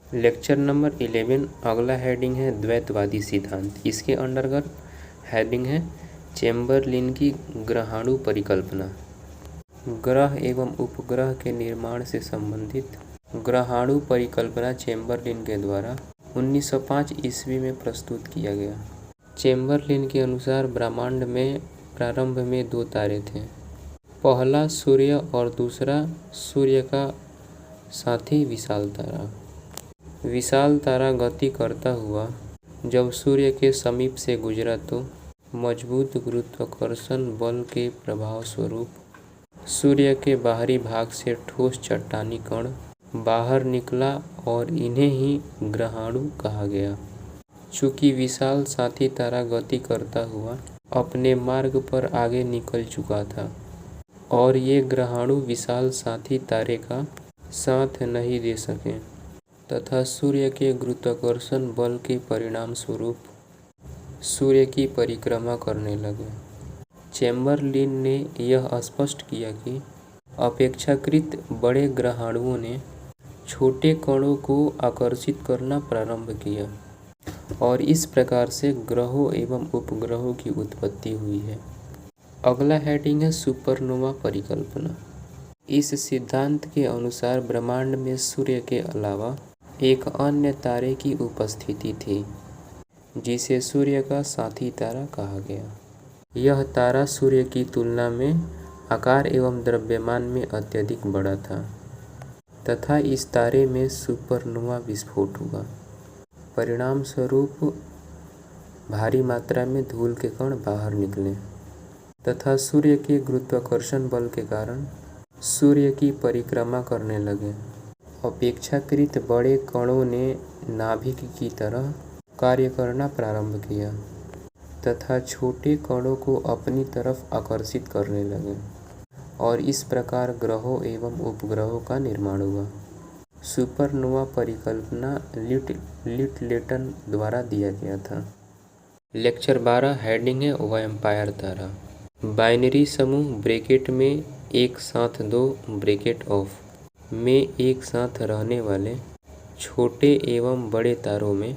Lecture number 11 अगला heading है द्वैतवादी सिद्धांत। इसके अंतर्गत हेडिंग है चेम्बरलिन की ग्रहाणु परिकल्पना। ग्रह एवं उपग्रह के निर्माण से संबंधित ग्रहाणु परिकल्पना चेम्बरलिन के द्वारा 1905 ईस्वी में प्रस्तुत किया गया। चेम्बरलिन के अनुसार ब्रह्मांड में प्रारंभ में 2 तारे थे, पहला सूर्य और दूसरा सूर्य का साथी विशाल तारा। विशाल तारा गति करता हुआ जब सूर्य के समीप से गुजरा तो मजबूत गुरुत्वाकर्षण बल के प्रभाव स्वरूप सूर्य के बाहरी भाग से ठोस चट्टानी कण बाहर निकला और इन्हें ही ग्रहाणु कहा गया। चूँकि विशाल साथी तारा गति करता हुआ अपने मार्ग पर आगे निकल चुका था और ये ग्रहाणु विशाल साथी तारे का साथ नहीं दे सके तथा सूर्य के गुरुत्वाकर्षण बल के परिणाम स्वरूप सूर्य की परिक्रमा करने लगे। चेम्बरलिन ने यह स्पष्ट किया कि अपेक्षाकृत बड़े ग्रहाणुओं ने छोटे कणों को आकर्षित करना प्रारंभ किया और इस प्रकार से ग्रहों एवं उपग्रहों की उत्पत्ति हुई है। अगला हेडिंग है सुपरनोवा परिकल्पना। इस सिद्धांत के अनुसार ब्रह्मांड में सूर्य के अलावा एक अन्य तारे की उपस्थिति थी जिसे सूर्य का साथी तारा कहा गया। यह तारा सूर्य की तुलना में आकार एवं द्रव्यमान में अत्यधिक बड़ा था तथा इस तारे में सुपरनोवा विस्फोट हुआ। परिणाम स्वरूप भारी मात्रा में धूल के कण बाहर निकले तथा सूर्य के गुरुत्वाकर्षण बल के कारण सूर्य की परिक्रमा करने लगे। अपेक्षाकृत बड़े कणों ने नाभिक की तरह कार्य करना प्रारंभ किया तथा छोटे कणों को अपनी तरफ आकर्षित करने लगे और इस प्रकार ग्रहों एवं उपग्रहों का निर्माण हुआ। सुपरनोवा परिकल्पना लिटलेटन द्वारा दिया गया था। लेक्चर 12 हेडिंग है वैम्पायर तारा। बाइनरी समूह ब्रैकेट में एक साथ 2 ब्रैकेट ऑफ में एक साथ रहने वाले छोटे एवं बड़े तारों में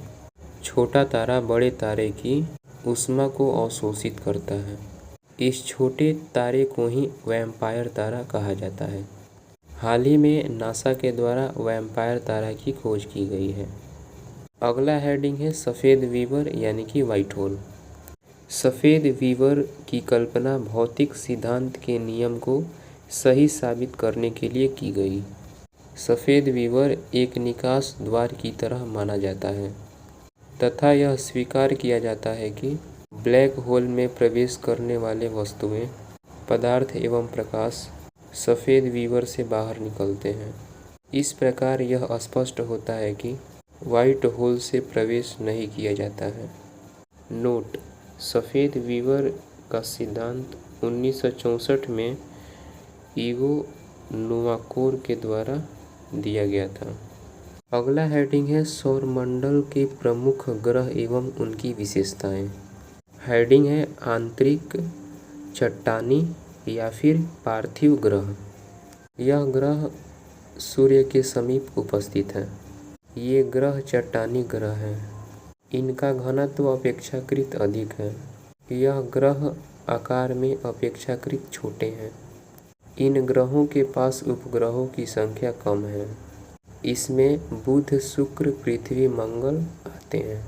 छोटा तारा बड़े तारे की ऊष्मा को अवशोषित करता है। इस छोटे तारे को ही वैम्पायर तारा कहा जाता है। हाल ही में नासा के द्वारा वैम्पायर तारा की खोज की गई है। अगला हेडिंग है सफ़ेद वीवर यानी कि व्हाइट होल। सफ़ेद वीवर की कल्पना भौतिक सिद्धांत के नियम को सही साबित करने के लिए की गई। सफ़ेद वीवर एक निकास द्वार की तरह माना जाता है तथा यह स्वीकार किया जाता है कि ब्लैक होल में प्रवेश करने वाले वस्तुएं, पदार्थ एवं प्रकाश सफ़ेद वीवर से बाहर निकलते हैं। इस प्रकार यह स्पष्ट होता है कि व्हाइट होल से प्रवेश नहीं किया जाता है। नोट: सफ़ेद वीवर का सिद्धांत 1964 में इगो नोवाकोर के द्वारा दिया गया था। अगला हेडिंग है सौरमंडल के प्रमुख ग्रह एवं उनकी विशेषताएं। हेडिंग है आंतरिक, चट्टानी या फिर पार्थिव ग्रह। यह ग्रह सूर्य के समीप उपस्थित है। ये ग्रह चट्टानी ग्रह हैं। इनका घनत्व अपेक्षाकृत अधिक है। यह ग्रह आकार में अपेक्षाकृत छोटे हैं। इन ग्रहों के पास उपग्रहों की संख्या कम है। इसमें बुध, शुक्र, पृथ्वी, मंगल आते हैं।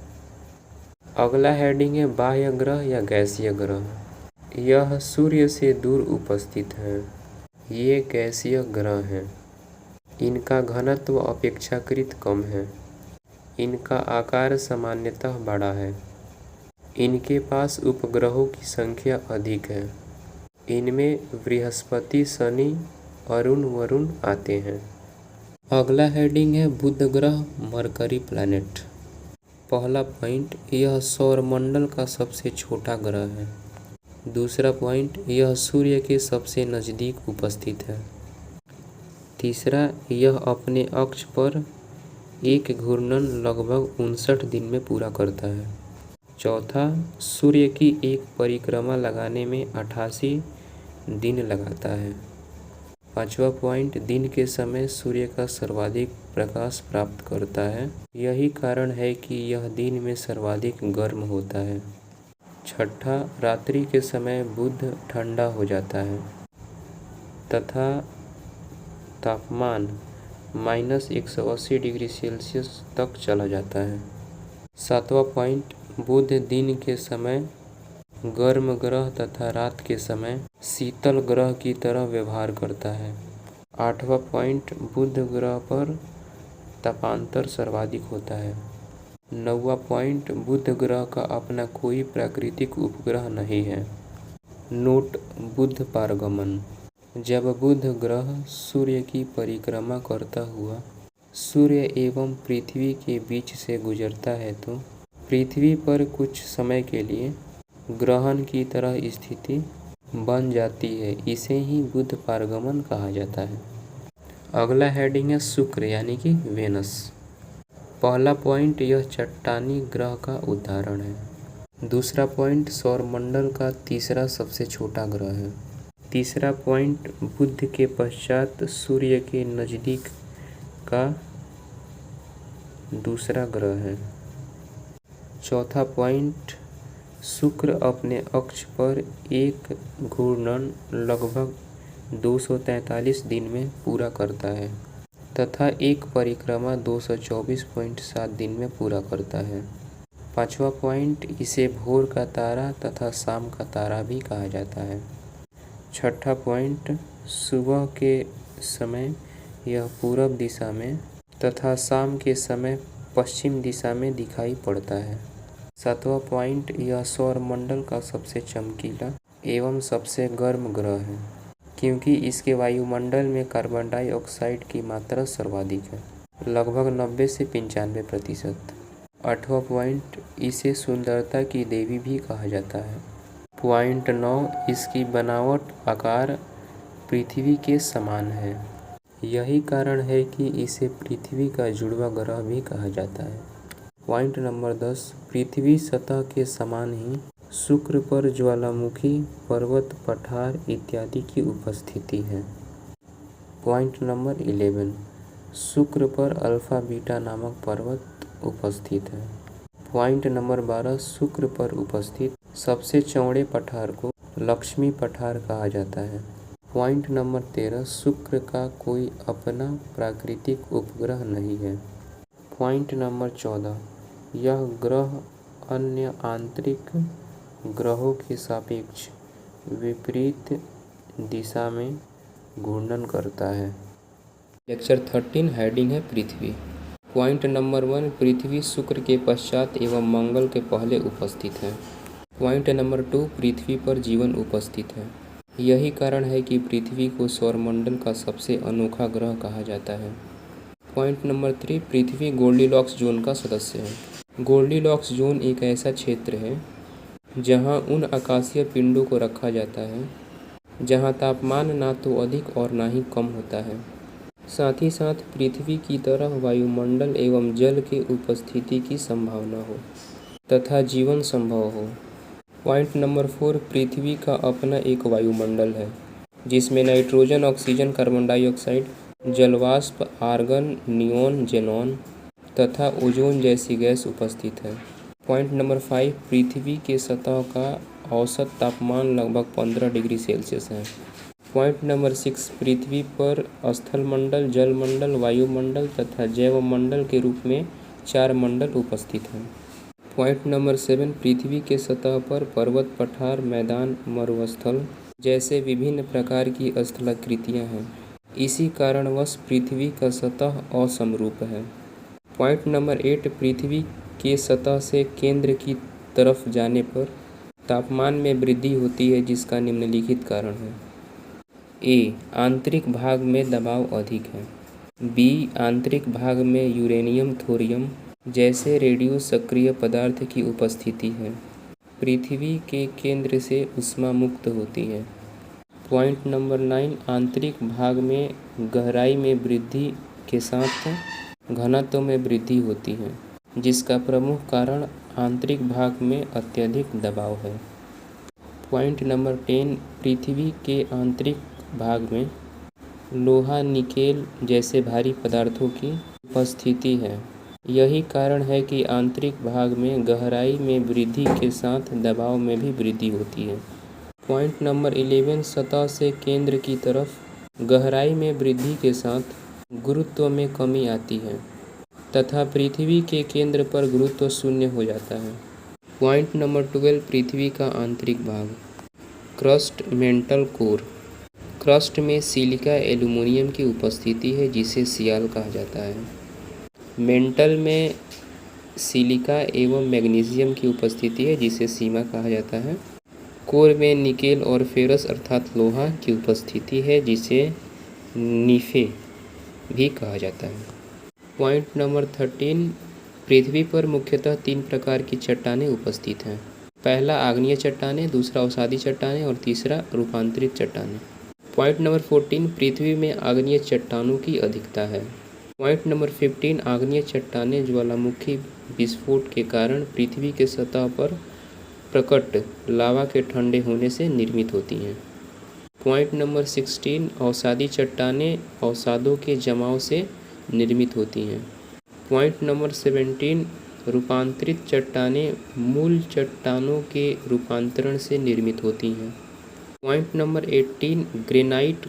अगला हेडिंग है बाह्य ग्रह या गैसीय ग्रह। यह सूर्य से दूर उपस्थित हैं। ये गैसीय ग्रह हैं। इनका घनत्व अपेक्षाकृत कम है। इनका आकार सामान्यतः बड़ा है। इनके पास उपग्रहों की संख्या अधिक है। इनमें बृहस्पति, शनि, अरुण, वरुण आते हैं। अगला हेडिंग है बुध ग्रह, मरकरी प्लैनेट। पहला पॉइंट, यह सौरमंडल का सबसे छोटा ग्रह है। दूसरा पॉइंट, यह सूर्य के सबसे नज़दीक उपस्थित है। तीसरा, यह अपने अक्ष पर एक घूर्णन लगभग 59 दिन में पूरा करता है। चौथा, सूर्य की एक परिक्रमा लगाने में 88 दिन लगाता है। पांचवा पॉइंट, दिन के समय सूर्य का सर्वाधिक प्रकाश प्राप्त करता है। यही कारण है कि यह दिन में सर्वाधिक गर्म होता है। छठा, रात्रि के समय बुध ठंडा हो जाता है तथा तापमान -180 डिग्री सेल्सियस तक चला जाता है। सातवां पॉइंट, बुध दिन के समय गर्म ग्रह तथा रात के समय शीतल ग्रह की तरह व्यवहार करता है। आठवां पॉइंट, बुध ग्रह पर तापांतर सर्वाधिक होता है। नौवां पॉइंट, बुध ग्रह का अपना कोई प्राकृतिक उपग्रह नहीं है। नोट: बुध पारगमन: जब बुध ग्रह सूर्य की परिक्रमा करता हुआ सूर्य एवं पृथ्वी के बीच से गुजरता है तो पृथ्वी पर कुछ समय के लिए ग्रहण की तरह स्थिति बन जाती है। इसे ही बुध पारगमन कहा जाता है। अगला हेडिंग है शुक्र यानी कि वेनस। पहला पॉइंट, यह चट्टानी ग्रह का उदाहरण है। दूसरा पॉइंट, सौरमंडल का तीसरा सबसे छोटा ग्रह है। तीसरा पॉइंट, बुध के पश्चात सूर्य के नज़दीक का दूसरा ग्रह है। चौथा पॉइंट, शुक्र अपने अक्ष पर एक घूर्णन लगभग 243 दिन में पूरा करता है तथा एक परिक्रमा 224.7 दिन में पूरा करता है। पांचवा पॉइंट, इसे भोर का तारा तथा शाम का तारा भी कहा जाता है। छठा पॉइंट, सुबह के समय यह पूरब दिशा में तथा शाम के समय पश्चिम दिशा में दिखाई पड़ता है। सातवां पॉइंट, यह सौरमंडल का सबसे चमकीला एवं सबसे गर्म ग्रह है क्योंकि इसके वायुमंडल में कार्बन डाइऑक्साइड की मात्रा सर्वाधिक है, लगभग 90 से 95%। आठवां पॉइंट, इसे सुंदरता की देवी भी कहा जाता है। पॉइंट 9, इसकी बनावट आकार पृथ्वी के समान है। यही कारण है कि इसे पृथ्वी का जुड़वा ग्रह भी कहा जाता है। पॉइंट नंबर 10, पृथ्वी सतह के समान ही शुक्र पर ज्वालामुखी, पर्वत, पठार इत्यादि की उपस्थिति है। पॉइंट नंबर 11, शुक्र पर अल्फा बीटा नामक पर्वत उपस्थित है। पॉइंट नंबर 12, शुक्र पर उपस्थित सबसे चौड़े पठार को लक्ष्मी पठार कहा जाता है। पॉइंट नंबर 13, शुक्र का कोई अपना प्राकृतिक उपग्रह नहीं है। पॉइंट नंबर 14, यह ग्रह अन्य आंतरिक ग्रहों के सापेक्ष विपरीत दिशा में घूर्णन करता है। लेक्चर 13 हेडिंग है पृथ्वी। पॉइंट नंबर 1, पृथ्वी शुक्र के पश्चात एवं मंगल के पहले उपस्थित है। पॉइंट नंबर 2, पृथ्वी पर जीवन उपस्थित है। यही कारण है कि पृथ्वी को सौरमंडल का सबसे अनोखा ग्रह कहा जाता है। पॉइंट नंबर 3, पृथ्वी गोल्डीलॉक्स जोन का सदस्य है। गोल्डीलॉक्स जोन एक ऐसा क्षेत्र है जहां उन आकाशीय पिंडों को रखा जाता है जहां तापमान ना तो अधिक और ना ही कम होता है, साथ ही साथ पृथ्वी की तरह वायुमंडल एवं जल के उपस्थिति की संभावना हो तथा जीवन संभव हो। पॉइंट नंबर 4, पृथ्वी का अपना एक वायुमंडल है जिसमें नाइट्रोजन, ऑक्सीजन, कार्बन डाइऑक्साइड, जलवाष्प, आर्गन, नियोन, जेनॉन तथा ओजोन जैसी गैस उपस्थित है। पॉइंट नंबर 5, पृथ्वी के सतह का औसत तापमान लगभग 15 डिग्री सेल्सियस है। पॉइंट नंबर 6, पृथ्वी पर स्थलमंडल, जलमंडल, वायुमंडल तथा जैवमंडल के रूप में 4 मंडल उपस्थित हैं। पॉइंट नंबर 7, पृथ्वी के सतह पर पर्वत, पठार, मैदान, मरुस्थल जैसे विभिन्न प्रकार की स्थलाकृतियाँ हैं। इसी कारणवश पृथ्वी का सतह असमरूप है। पॉइंट नंबर 8, पृथ्वी के सतह से केंद्र की तरफ जाने पर तापमान में वृद्धि होती है जिसका निम्नलिखित कारण है। ए, आंतरिक भाग में दबाव अधिक है। बी, आंतरिक भाग में यूरेनियम, थोरियम जैसे रेडियो सक्रिय पदार्थ की उपस्थिति है। पृथ्वी के केंद्र से ऊष्मा मुक्त होती है। पॉइंट नंबर 9, आंतरिक भाग में गहराई में वृद्धि के साथ घनत्व में वृद्धि होती है जिसका प्रमुख कारण आंतरिक भाग में अत्यधिक दबाव है। पॉइंट नंबर 10, पृथ्वी के आंतरिक भाग में लोहा, निकेल जैसे भारी पदार्थों की उपस्थिति है। यही कारण है कि आंतरिक भाग में गहराई में वृद्धि के साथ दबाव में भी वृद्धि होती है। पॉइंट नंबर 11, सतह से केंद्र की तरफ गहराई में वृद्धि के साथ गुरुत्व में कमी आती है तथा पृथ्वी के केंद्र पर गुरुत्व शून्य हो जाता है। पॉइंट नंबर 12, पृथ्वी का आंतरिक भाग। Crust, mantle core. क्रस्ट में सिलिका एल्यूमीनियम की उपस्थिति है जिसे सियाल कहा जाता है। मेंटल में सिलिका एवं मैग्नीशियम की उपस्थिति है जिसे सीमा कहा जाता है। कोर में निकेल और फेरस अर्थात लोहा की उपस्थिति है जिसे निफे भी कहा जाता है। पॉइंट नंबर 13, पृथ्वी पर मुख्यतः 3 प्रकार की चट्टानें उपस्थित हैं। पहला आग्नेय चट्टानें, दूसरा अवसादी चट्टानें और तीसरा रूपांतरित चट्टानें। पॉइंट नंबर 14, पृथ्वी में आग्नेय चट्टानों की अधिकता है। पॉइंट नंबर 15, आग्नेय चट्टानें ज्वालामुखी विस्फोट के कारण पृथ्वी के सतह पर प्रकट लावा के ठंडे होने से निर्मित होती हैं। पॉइंट नंबर 16, अवसादी चट्टानें अवसादों के जमाव से निर्मित होती हैं। पॉइंट नंबर 17, रूपांतरित चट्टानें मूल चट्टानों के रूपांतरण से निर्मित होती हैं। पॉइंट नंबर 18, ग्रेनाइट,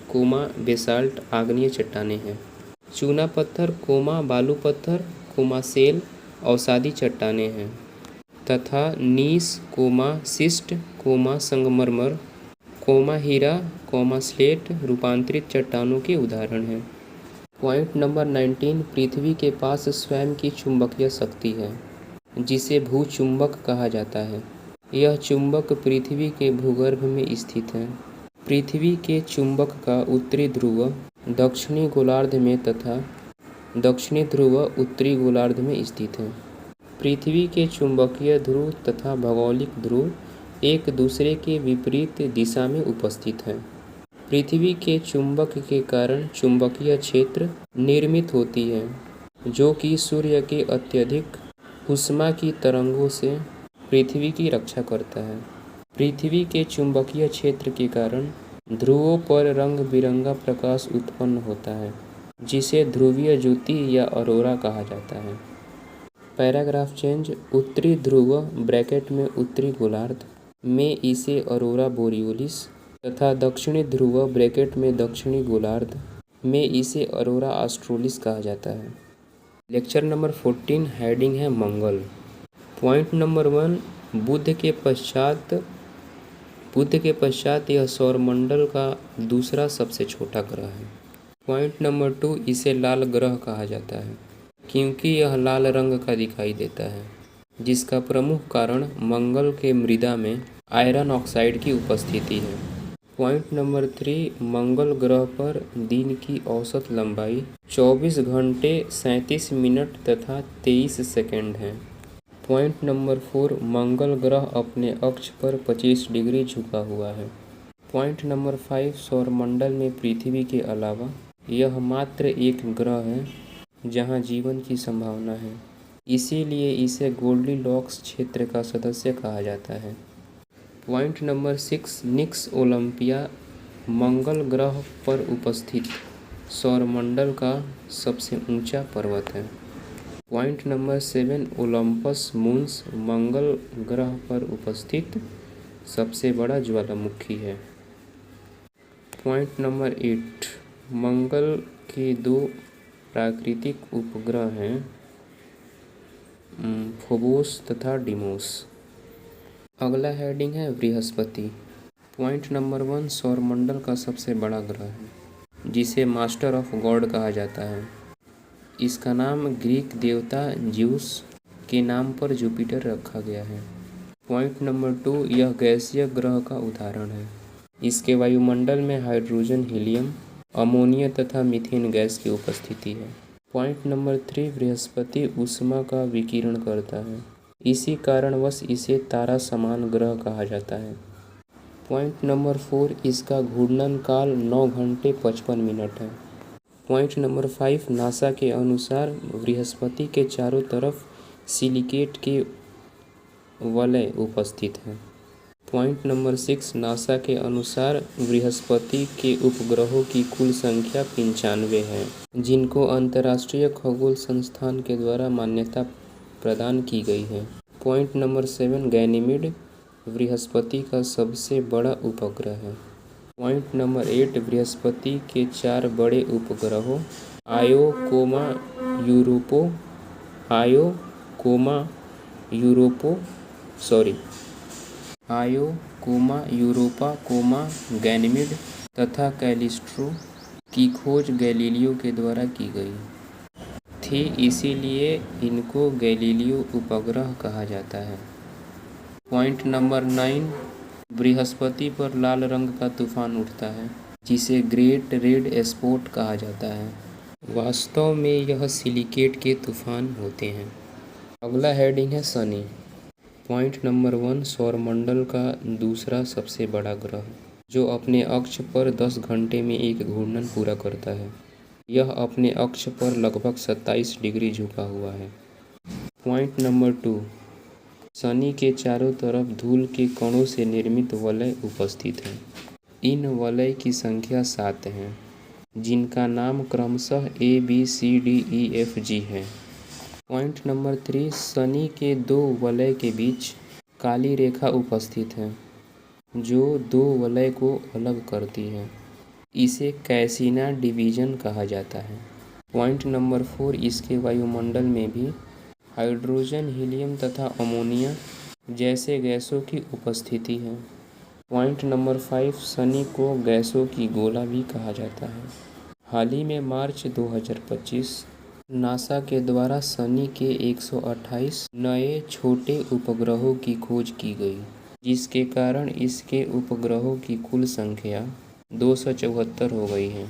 बेसाल्ट आग्नेय चट्टानें हैं। चूना पत्थर, बालू पत्थर, सेल अवसादी चट्टानें हैं तथा नीस, सिस्ट, संगमरमर, हीरा, स्लेट रूपांतरित चट्टानों के उदाहरण हैं। पॉइंट नंबर 19, पृथ्वी के पास स्वयं की चुंबकीय शक्ति है जिसे भूचुंबक कहा जाता है। यह चुंबक पृथ्वी के भूगर्भ में स्थित है। पृथ्वी के चुंबक का उत्तरी ध्रुव दक्षिणी गोलार्ध में तथा दक्षिणी ध्रुव उत्तरी गोलार्ध में स्थित है। पृथ्वी के चुंबकीय ध्रुव तथा भौगोलिक ध्रुव एक दूसरे के विपरीत दिशा में उपस्थित हैं। पृथ्वी के चुंबक के कारण चुंबकीय क्षेत्र निर्मित होती है जो कि सूर्य के अत्यधिक ऊष्मा की तरंगों से पृथ्वी की रक्षा करता है। पृथ्वी के चुंबकीय क्षेत्र के कारण ध्रुवों पर रंग बिरंगा प्रकाश उत्पन्न होता है जिसे ध्रुवीय ज्योति या अरोरा कहा जाता है। Paragraph change. उत्तरी ध्रुव ब्रैकेट में उत्तरी गोलार्ध में इसे अरोरा बोरियोलिस तथा दक्षिणी ध्रुव ब्रैकेट में दक्षिणी गोलार्ध में इसे अरोरा ऑस्ट्रेलिस कहा जाता है। लेक्चर नंबर 14, हेडिंग है मंगल। पॉइंट नंबर 1, बुध के पश्चात यह सौरमंडल का दूसरा सबसे छोटा ग्रह है। पॉइंट नंबर 2, इसे लाल ग्रह कहा जाता है क्योंकि यह लाल रंग का दिखाई देता है जिसका प्रमुख कारण मंगल के मृदा में आयरन ऑक्साइड की उपस्थिति है। पॉइंट नंबर 3, मंगल ग्रह पर दिन की औसत लंबाई 24 घंटे 37 मिनट तथा 23 सेकंड है। पॉइंट नंबर 4, मंगल ग्रह अपने अक्ष पर 25 डिग्री झुका हुआ है। पॉइंट नंबर 5, सौरमंडल में पृथ्वी के अलावा यह मात्र एक ग्रह है जहां जीवन की संभावना है, इसीलिए इसे गोल्डीलॉक्स क्षेत्र का सदस्य कहा जाता है। पॉइंट नंबर 6, निक्स ओलंपिया मंगल ग्रह पर उपस्थित सौरमंडल का सबसे ऊंचा पर्वत है। पॉइंट नंबर 7, ओलंपस मून्स मंगल ग्रह पर उपस्थित सबसे बड़ा ज्वालामुखी है। पॉइंट नंबर 8, मंगल के 2 प्राकृतिक उपग्रह हैं, फोबोस तथा डिमोस। अगला हेडिंग है बृहस्पति। पॉइंट नंबर 1, सौरमंडल का सबसे बड़ा ग्रह है जिसे मास्टर ऑफ गॉड कहा जाता है। इसका नाम ग्रीक देवता ज्यूस के नाम पर जुपिटर रखा गया है। पॉइंट नंबर 2, यह गैसीय ग्रह का उदाहरण है। इसके वायुमंडल में हाइड्रोजन, हीलियम, अमोनिया तथा मीथेन गैस की उपस्थिति है। पॉइंट नंबर 3, बृहस्पति ऊष्मा का विकिरण करता है, इसी कारणवश इसे तारा समान ग्रह कहा जाता है। पॉइंट नंबर 4, इसका घूर्णन काल 9 घंटे 55 मिनट है। पॉइंट नंबर 5, नासा के अनुसार बृहस्पति के चारों तरफ सिलिकेट के वलय उपस्थित हैं। पॉइंट नंबर 6, नासा के अनुसार बृहस्पति के उपग्रहों की कुल संख्या 95 है, जिनको अंतर्राष्ट्रीय खगोल संस्थान के द्वारा मान्यता प्रदान की गई है। पॉइंट नंबर 7, गैनीमेड बृहस्पति का सबसे बड़ा उपग्रह है। पॉइंट नंबर 8, बृहस्पति के 4 बड़े उपग्रहों आयो, यूरोपा, गैनीमेड तथा कैलिस्ट्रो की खोज गैलीलियो के द्वारा की गई थी, इसीलिए इनको गैलीलियो उपग्रह कहा जाता है। पॉइंट नंबर 9, बृहस्पति पर लाल रंग का तूफान उठता है, जिसे ग्रेट रेड स्पॉट कहा जाता है। वास्तव में यह सिलिकेट के तूफान होते हैं। अगला हेडिंग है शनि। पॉइंट नंबर 1, सौरमंडल का दूसरा सबसे बड़ा ग्रह, जो अपने अक्ष पर 10 घंटे में एक घूर्णन पूरा करता है। यह अपने अक्ष पर लगभग 27 डिग्री झुका हुआ है। पॉइंट नंबर 2, शनि के चारों तरफ धूल के कणों से निर्मित वलय उपस्थित हैं। इन वलय की संख्या 7 है, जिनका नाम क्रमशः A, B, C, D, E, F, G है। पॉइंट नंबर 3, शनि के 2 वलय के बीच काली रेखा उपस्थित है, जो 2 वलय को अलग करती है। इसे कैसिना डिवीजन कहा जाता है। पॉइंट नंबर 4, इसके वायुमंडल में भी हाइड्रोजन, हीलियम तथा अमोनिया जैसे गैसों की उपस्थिति है। पॉइंट नंबर 5, शनि को गैसों की गोला भी कहा जाता है। हाल ही में मार्च 2025 नासा के द्वारा शनि के 128 नए छोटे उपग्रहों की खोज की गई, जिसके कारण इसके उपग्रहों की कुल संख्या 274 हो गई है।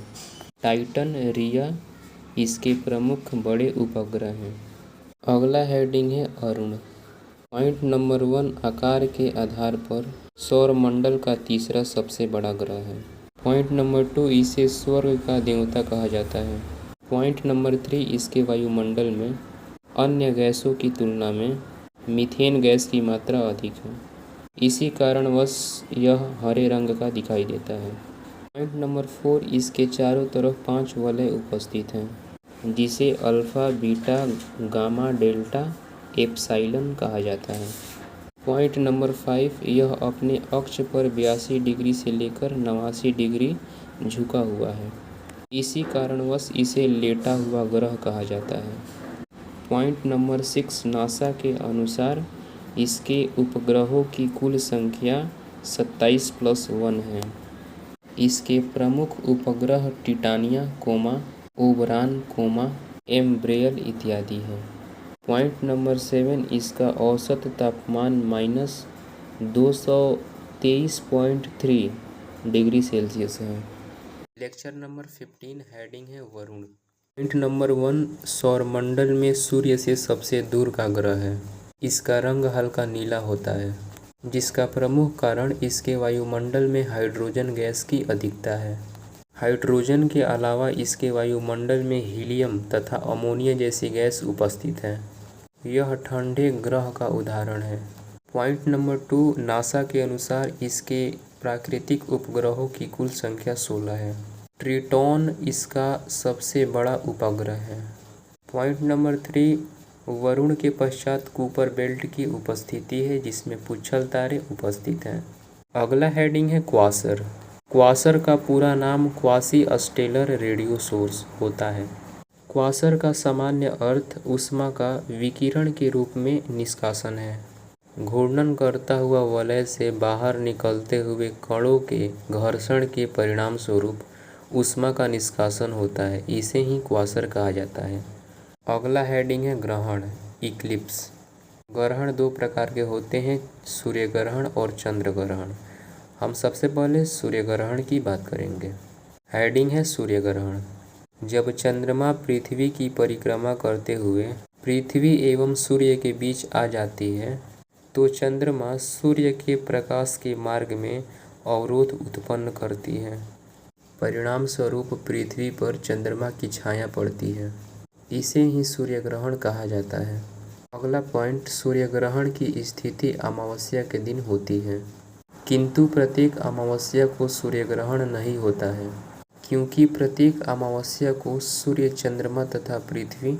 टाइटन, रिया इसके प्रमुख बड़े उपग्रह हैं। अगला हेडिंग है अरुण। पॉइंट नंबर 1, आकार के आधार पर सौरमंडल का तीसरा सबसे बड़ा ग्रह है। पॉइंट नंबर 2, इसे स्वर्ग का देवता कहा जाता है। पॉइंट नंबर 3, इसके वायुमंडल में अन्य गैसों की तुलना में मीथेन गैस की मात्रा अधिक है, इसी कारणवश यह हरे रंग का दिखाई देता है। पॉइंट नंबर 4, इसके चारों तरफ 5 वलय उपस्थित हैं, जिसे alpha, beta, gamma, delta, epsilon कहा जाता है। पॉइंट नंबर 5, यह अपने अक्ष पर 82 डिग्री से लेकर 89 डिग्री झुका हुआ है, इसी कारणवश इसे लेटा हुआ ग्रह कहा जाता है। पॉइंट नंबर 6, नासा के अनुसार इसके उपग्रहों की कुल संख्या 27+1 है। इसके प्रमुख उपग्रह टिटानिया, ओबरान, एम्ब्रियल इत्यादि हैं। पॉइंट नंबर 7, इसका औसत तापमान -223.3 डिग्री सेल्सियस है। लेक्चर नंबर 15, हेडिंग है वरुण। पॉइंट नंबर 1, सौरमंडल में सूर्य से सबसे दूर का ग्रह है। इसका रंग हल्का नीला होता है, जिसका प्रमुख कारण इसके वायुमंडल में हाइड्रोजन गैस की अधिकता है। हाइड्रोजन के अलावा इसके वायुमंडल में हीलियम तथा अमोनिया जैसी गैस उपस्थित है। यह ठंडे ग्रह का उदाहरण है। पॉइंट नंबर 2, नासा के अनुसार इसके प्राकृतिक उपग्रहों की कुल संख्या 16 है। ट्रिटॉन इसका सबसे बड़ा उपग्रह है। पॉइंट नंबर 3, वरुण के पश्चात कुपर बेल्ट की उपस्थिति है, जिसमें पुच्छल तारे उपस्थित हैं। अगला हेडिंग है क्वासर। क्वासर का पूरा नाम क्वासी स्टेलर रेडियो सोर्स होता है। क्वासर का सामान्य अर्थ ऊष्मा का विकिरण के रूप में निष्कासन है। घूर्णन करता हुआ वलय से बाहर निकलते हुए कणों के घर्षण के परिणाम स्वरूप ऊष्मा का निष्कासन होता है, इसे ही क्वासर कहा जाता है। अगला हेडिंग है ग्रहण, इक्लिप्स। ग्रहण 2 प्रकार के होते हैं, सूर्य ग्रहण और चंद्र ग्रहण। हम सबसे पहले सूर्य ग्रहण की बात करेंगे। हेडिंग है सूर्य ग्रहण। जब चंद्रमा पृथ्वी की परिक्रमा करते हुए पृथ्वी एवं सूर्य के बीच आ जाती है, तो चंद्रमा सूर्य के प्रकाश के मार्ग में अवरोध उत्पन्न करती है। परिणाम स्वरूप पृथ्वी पर चंद्रमा की छाया पड़ती है, इसे ही सूर्य ग्रहण कहा जाता है। अगला पॉइंट, सूर्य ग्रहण की स्थिति अमावस्या के दिन होती है। किंतु प्रत्येक अमावस्या को सूर्य ग्रहण नहीं होता है, क्योंकि प्रत्येक अमावस्या को सूर्य, चंद्रमा तथा पृथ्वी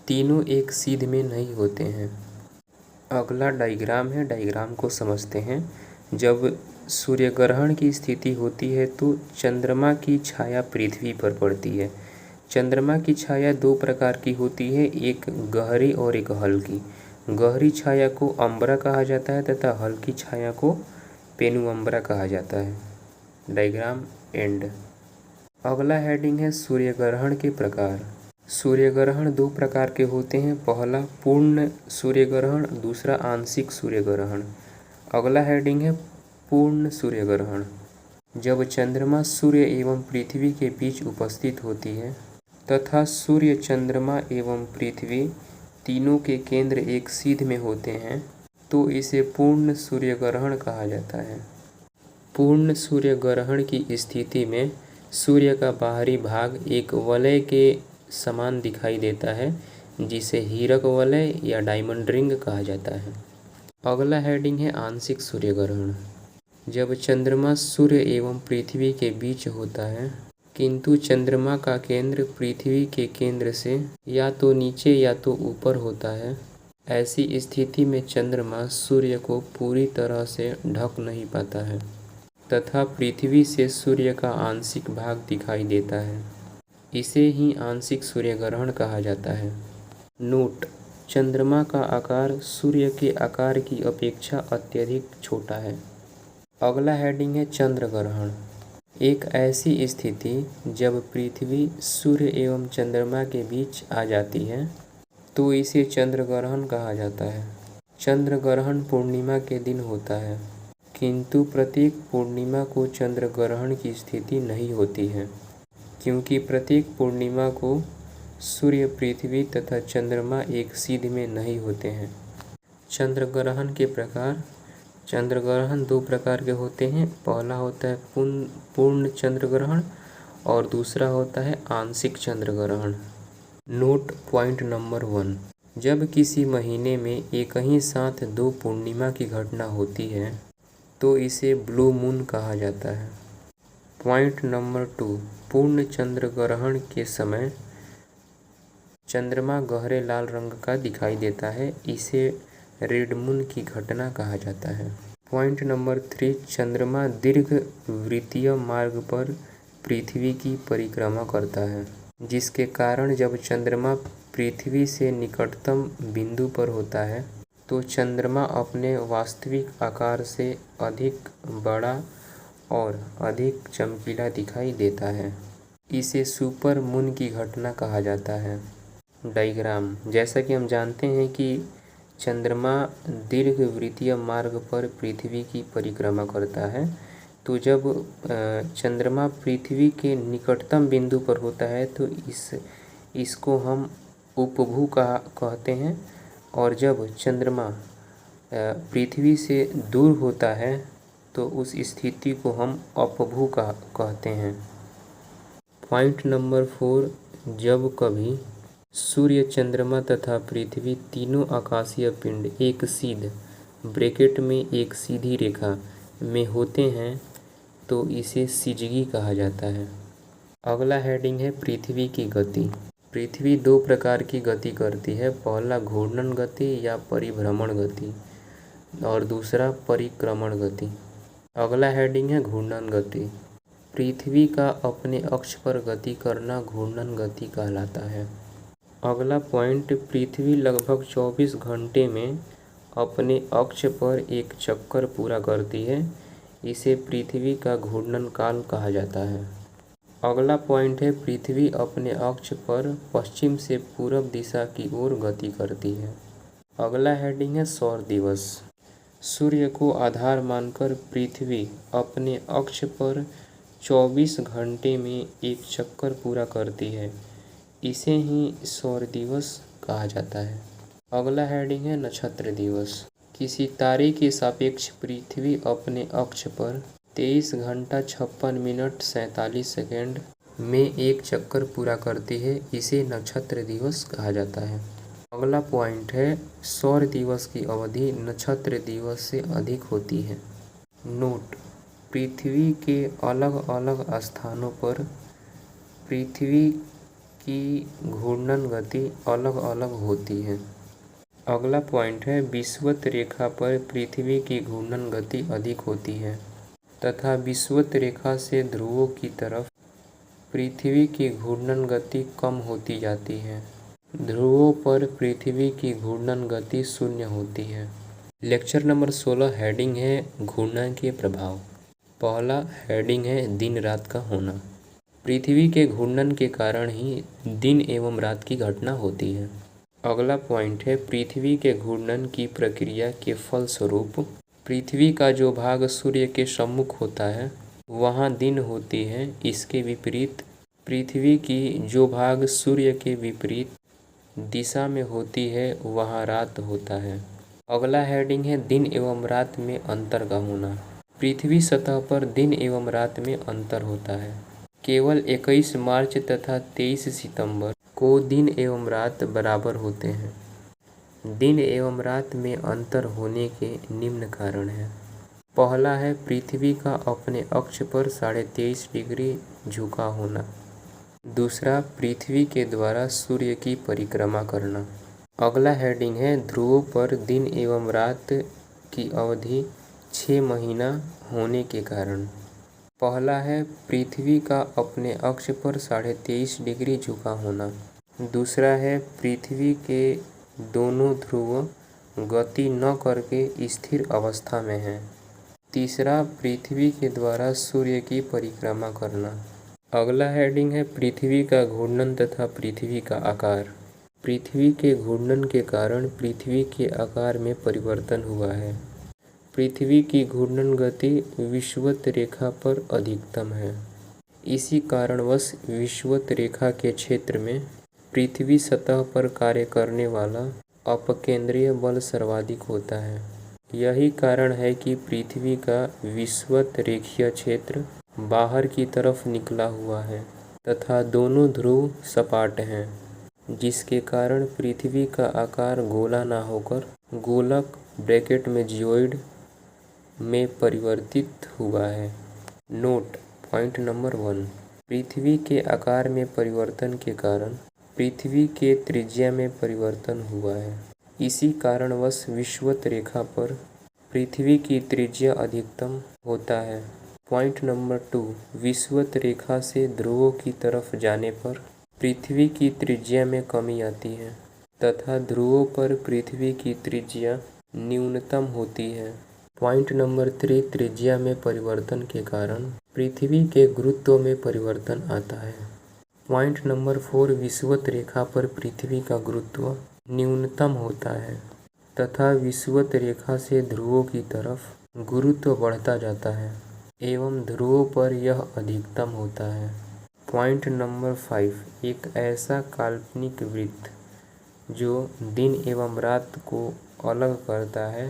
तीनों एक सीध में नहीं होते हैं। अगला डायग्राम है, डायग्राम को समझते हैं। जब सूर्य ग्रहण की स्थिति होती है तो चंद्रमा की छाया पृथ्वी पर पड़ती है। चंद्रमा की छाया दो प्रकार की होती है, एक गहरी और एक हल्की। गहरी छाया को अम्बरा कहा जाता है तथा हल्की छाया को पेनुअम्बरा कहा जाता है। Diagram and. अगला हेडिंग है सूर्य ग्रहण के प्रकार। सूर्य ग्रहण दो प्रकार के होते हैं, पहला पूर्ण सूर्य ग्रहण, दूसरा आंशिक सूर्य ग्रहण। अगला हेडिंग है पूर्ण सूर्य ग्रहण। जब चंद्रमा सूर्य एवं पृथ्वी के बीच उपस्थित होती है तथा सूर्य, चंद्रमा एवं पृथ्वी तीनों के केंद्र एक सीध में होते हैं तो इसे पूर्ण सूर्य ग्रहण कहा जाता है। पूर्ण सूर्य ग्रहण की स्थिति में सूर्य का बाहरी भाग एक वलय के समान दिखाई देता है, जिसे हीरक वलय या डायमंड रिंग कहा जाता है। अगला हेडिंग है आंशिक सूर्य ग्रहण। जब चंद्रमा सूर्य एवं पृथ्वी के बीच होता है किंतु चंद्रमा का केंद्र पृथ्वी के केंद्र से या तो नीचे या तो ऊपर होता है, ऐसी स्थिति में चंद्रमा सूर्य को पूरी तरह से ढक नहीं पाता है तथा पृथ्वी से सूर्य का आंशिक भाग दिखाई देता है। इसे ही आंशिक सूर्य ग्रहण कहा जाता है। नोट: चंद्रमा का आकार सूर्य के आकार की अपेक्षा अत्यधिक छोटा है। अगला हेडिंग है चंद्र ग्रहण। एक ऐसी स्थिति जब पृथ्वी सूर्य एवं चंद्रमा के बीच आ जाती है तो इसे चंद्र ग्रहण कहा जाता है। चंद्र ग्रहण पूर्णिमा के दिन होता है, किंतु प्रत्येक पूर्णिमा को चंद्र ग्रहण की स्थिति नहीं होती है, क्योंकि प्रत्येक पूर्णिमा को सूर्य, पृथ्वी तथा चंद्रमा एक सीध में नहीं होते हैं। चंद्र ग्रहण के प्रकार। चंद्र ग्रहण दो प्रकार के होते हैं, पहला होता है पूर्ण चंद्र ग्रहण और दूसरा होता है आंशिक चंद्र ग्रहण। नोट पॉइंट नंबर 1: जब किसी महीने में एक ही साथ दो पूर्णिमा की घटना होती है तो इसे ब्लू मून कहा जाता है। पॉइंट नंबर 2: पूर्ण चंद्र ग्रहण के समय चंद्रमा गहरे लाल रंग का दिखाई देता है, इसे रेड मून की घटना कहा जाता है। पॉइंट नंबर 3: चंद्रमा दीर्घ वृत्तीय मार्ग पर पृथ्वी की परिक्रमा करता है, जिसके कारण जब चंद्रमा पृथ्वी से निकटतम बिंदु पर होता है तो चंद्रमा अपने वास्तविक आकार से अधिक बड़ा और अधिक चमकीला दिखाई देता है। इसे सुपर मून की घटना कहा जाता है। डायग्राम: जैसा कि हम जानते हैं कि चंद्रमा दीर्घ वृत्तीय मार्ग पर पृथ्वी की परिक्रमा करता है, तो जब चंद्रमा पृथ्वी के निकटतम बिंदु पर होता है तो इसको हम उपभू कहते हैं, और जब चंद्रमा पृथ्वी से दूर होता है तो उस स्थिति को हम अपभू कहते हैं। पॉइंट नंबर 4: जब कभी सूर्य, चंद्रमा तथा पृथ्वी तीनों आकाशीय पिंड एक सीध ब्रैकेट में एक सीधी रेखा में होते हैं तो इसे सिजगी कहा जाता है। अगला हेडिंग है पृथ्वी की गति। पृथ्वी दो प्रकार की गति करती है, पहला घूर्णन गति या परिभ्रमण गति और दूसरा परिक्रमण गति। अगला हेडिंग है घूर्णन गति। पृथ्वी का अपने अक्ष पर गति करना घूर्णन गति कहलाता है। अगला पॉइंट: पृथ्वी लगभग 24 घंटे में अपने अक्ष पर एक चक्कर पूरा करती है, इसे पृथ्वी का घूर्णन काल कहा जाता है। अगला पॉइंट है पृथ्वी अपने अक्ष पर पश्चिम से पूर्व दिशा की ओर गति करती है। अगला हेडिंग है सौर दिवस। सूर्य को आधार मानकर पृथ्वी अपने अक्ष पर 24 घंटे में एक चक्कर पूरा करती है, इसे ही सौर दिवस कहा जाता है। अगला हेडिंग है नक्षत्र दिवस। किसी तारे के सापेक्ष पृथ्वी अपने अक्ष पर 23 घंटा 56 मिनट 47 सेकेंड में एक चक्कर पूरा करती है, इसे नक्षत्र दिवस कहा जाता है। अगला पॉइंट है सौर दिवस की अवधि नक्षत्र दिवस से अधिक होती है। नोट: पृथ्वी के अलग अलग स्थानों पर पृथ्वी की घूर्णन गति अलग अलग होती है। अगला पॉइंट है, विषुवत रेखा पर पृथ्वी की घूर्णन गति अधिक होती है तथा विषुवत रेखा से ध्रुवों की तरफ पृथ्वी की घूर्णन गति कम होती जाती है। ध्रुवों पर पृथ्वी की घूर्णन गति शून्य होती है। लेक्चर नंबर 16 हेडिंग है घूर्णन के प्रभाव। पहला हेडिंग है दिन रात का होना। पृथ्वी के घूर्णन के कारण ही दिन एवं रात की घटना होती है। अगला पॉइंट है, पृथ्वी के घूर्णन की प्रक्रिया के फलस्वरूप पृथ्वी का जो भाग सूर्य के सम्मुख होता है वहाँ दिन होती है। इसके विपरीत पृथ्वी की जो भाग सूर्य के विपरीत दिशा में होती है वहाँ रात होता है। अगला हेडिंग है दिन एवं रात में अंतर का होना। पृथ्वी सतह पर दिन एवं रात में अंतर होता है। केवल 21 मार्च तथा 23 सितंबर को दिन एवं रात बराबर होते हैं। दिन एवं रात में अंतर होने के निम्न कारण हैं। पहला है, पृथ्वी का अपने अक्ष पर 23.5 डिग्री झुका होना। दूसरा, पृथ्वी के द्वारा सूर्य की परिक्रमा करना। अगला हेडिंग है, ध्रुवों पर दिन एवं रात की अवधि 6 महीना होने के कारण। पहला है, पृथ्वी का अपने अक्ष पर 23.5 डिग्री झुका होना। दूसरा है, पृथ्वी के दोनों ध्रुव गति न करके स्थिर अवस्था में हैं। तीसरा, पृथ्वी के द्वारा सूर्य की परिक्रमा करना। अगला हेडिंग है, पृथ्वी का घूर्णन तथा पृथ्वी का आकार। पृथ्वी के घूर्णन के कारण पृथ्वी के आकार में परिवर्तन हुआ है। पृथ्वी की घूर्णन गति विषुवत रेखा पर अधिकतम है। इसी कारणवश विषुवत रेखा के क्षेत्र में पृथ्वी सतह पर कार्य करने वाला अपकेंद्रीय बल सर्वाधिक होता है। यही कारण है कि पृथ्वी का विषुवत रेखीय क्षेत्र बाहर की तरफ निकला हुआ है तथा दोनों ध्रुव सपाट हैं, जिसके कारण पृथ्वी का आकार गोला ना होकर गोलक (जियोइड) में परिवर्तित हुआ है। नोट: पॉइंट नंबर 1, पृथ्वी के आकार में परिवर्तन के कारण पृथ्वी के त्रिज्या में परिवर्तन हुआ है। इसी कारणवश विषुवत रेखा पर पृथ्वी की त्रिज्या अधिकतम होता है। पॉइंट नंबर 2, विषुवत रेखा से ध्रुवों की तरफ जाने पर पृथ्वी की त्रिज्या में कमी आती है तथा ध्रुवों पर पृथ्वी की त्रिज्या न्यूनतम होती है। पॉइंट नंबर 3, त्रिज्या में परिवर्तन के कारण पृथ्वी के गुरुत्व में परिवर्तन आता है। पॉइंट नंबर 4, विषुवत रेखा पर पृथ्वी का गुरुत्व न्यूनतम होता है तथा विषुवत रेखा से ध्रुवों की तरफ गुरुत्व बढ़ता जाता है एवं ध्रुवों पर यह अधिकतम होता है। पॉइंट नंबर 5, एक ऐसा काल्पनिक वृत्त जो दिन एवं रात को अलग करता है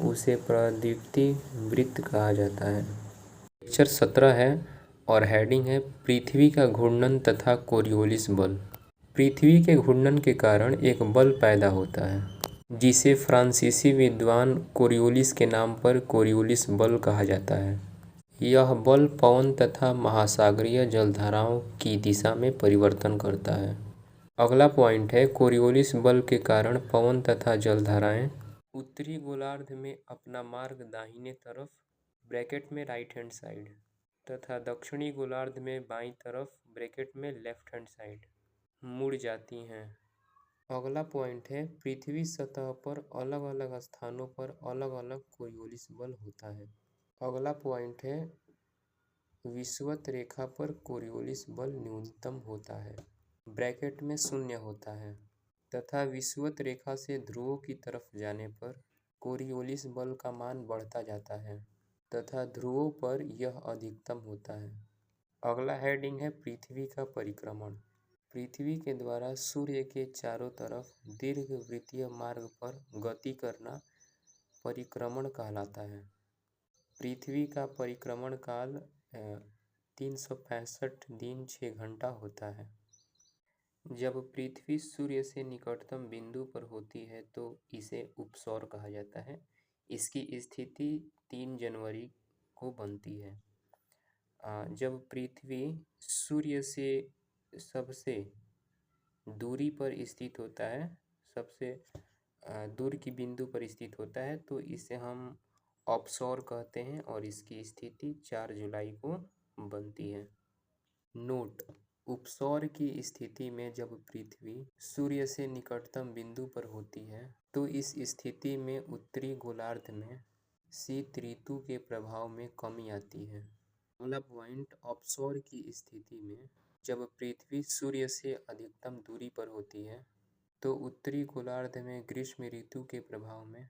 उसे प्रदीप्ति वृत्त कहा जाता है। लेक्चर 17 है और हेडिंग है पृथ्वी का घूर्णन तथा कोरियोलिस बल। पृथ्वी के घूर्णन के कारण एक बल पैदा होता है जिसे फ्रांसीसी विद्वान कोरियोलिस के नाम पर कोरियोलिस बल कहा जाता है। यह बल पवन तथा महासागरीय जलधाराओं की दिशा में परिवर्तन करता है। अगला पॉइंट है, कोरियोलिस बल के कारण पवन तथा जलधाराएं उत्तरी गोलार्ध में अपना मार्ग दाहिने तरफ (राइट हैंड साइड) तथा दक्षिणी गोलार्ध में बाईं तरफ (लेफ्ट हैंड साइड) मुड़ जाती हैं। अगला पॉइंट है, पृथ्वी सतह पर अलग अलग स्थानों पर अलग अलग कोरियोलिस बल होता है। अगला पॉइंट है, विषुवत रेखा पर कोरियोलिस बल न्यूनतम होता है (शून्य होता है) तथा विषुवत रेखा से ध्रुवों की तरफ जाने पर कोरियोलिस बल का मान बढ़ता जाता है तथा ध्रुवों पर यह अधिकतम होता है। अगला हेडिंग है पृथ्वी का परिक्रमण। पृथ्वी के द्वारा सूर्य के चारों तरफ दीर्घवृत्तीय मार्ग पर गति करना परिक्रमण कहलाता है। पृथ्वी का परिक्रमण काल 365 दिन 6 घंटा होता है। जब पृथ्वी सूर्य से निकटतम बिंदु पर होती है तो इसे उपसौर कहा जाता है। इसकी स्थिति 3 जनवरी को बनती है। जब पृथ्वी सूर्य से सबसे दूरी पर स्थित होता है, सबसे दूर की बिंदु पर स्थित होता है, तो इसे हम ऑफशोर कहते हैं और इसकी स्थिति 4 जुलाई को बनती है। नोट: उपसौर की स्थिति में जब पृथ्वी सूर्य से निकटतम बिंदु पर होती है तो इस स्थिति में उत्तरी गोलार्ध में शीत ऋतु के प्रभाव में कमी आती है। अगला पॉइंट: ऑफशोर की स्थिति में जब पृथ्वी सूर्य से अधिकतम दूरी पर होती है तो उत्तरी गोलार्ध में ग्रीष्म ऋतु के प्रभाव में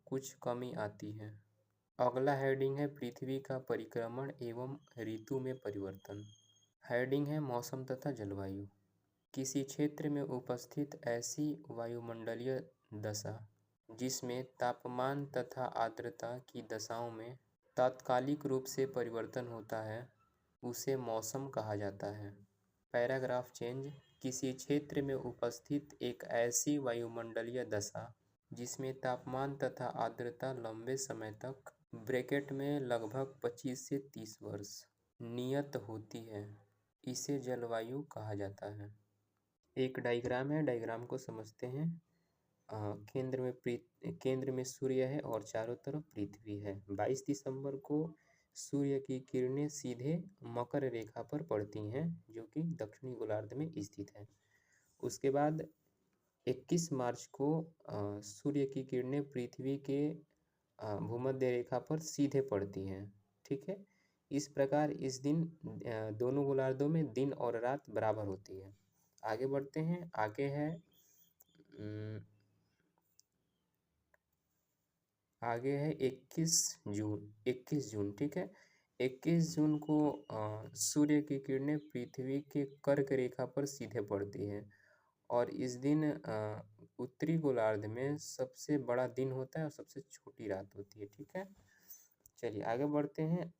कुछ कमी आती है। अगला हेडिंग है पृथ्वी का परिक्रमण एवं ऋतु में परिवर्तन। हेडिंग है मौसम तथा जलवायु। किसी क्षेत्र में उपस्थित ऐसी वायुमंडलीय दशा जिसमें तापमान तथा आर्द्रता की दशाओं में तात्कालिक रूप से परिवर्तन होता है उसे मौसम कहा जाता है। पैराग्राफ चेंज: किसी क्षेत्र में उपस्थित एक ऐसी वायुमंडलीय दशा जिसमें तापमान तथा आर्द्रता लंबे समय तक ब्रैकेट में लगभग 25 से 30 वर्ष नियत होती है, इसे जलवायु कहा जाता है। एक डायग्राम है, डायग्राम को समझते हैं। केंद्र में सूर्य है और चारों तरफ पृथ्वी है। 22 दिसंबर को सूर्य की किरणें सीधे मकर रेखा पर पड़ती हैं जो कि दक्षिणी गोलार्ध में स्थित है। उसके बाद 21 मार्च को सूर्य की किरणें पृथ्वी के भूमध्य रेखा पर सीधे पड़ती हैं। ठीक है, इस प्रकार इस दिन दोनों गोलार्धों में दिन और रात बराबर होती है। आगे बढ़ते हैं। आगे है 21 जून। ठीक है, 21 जून को सूर्य की किरणें पृथ्वी के कर्क रेखा पर सीधे पड़ती हैं और इस दिन उत्तरी गोलार्ध में सबसे बड़ा दिन होता है और सबसे छोटी रात होती है। ठीक है, चलिए आगे बढ़ते हैं।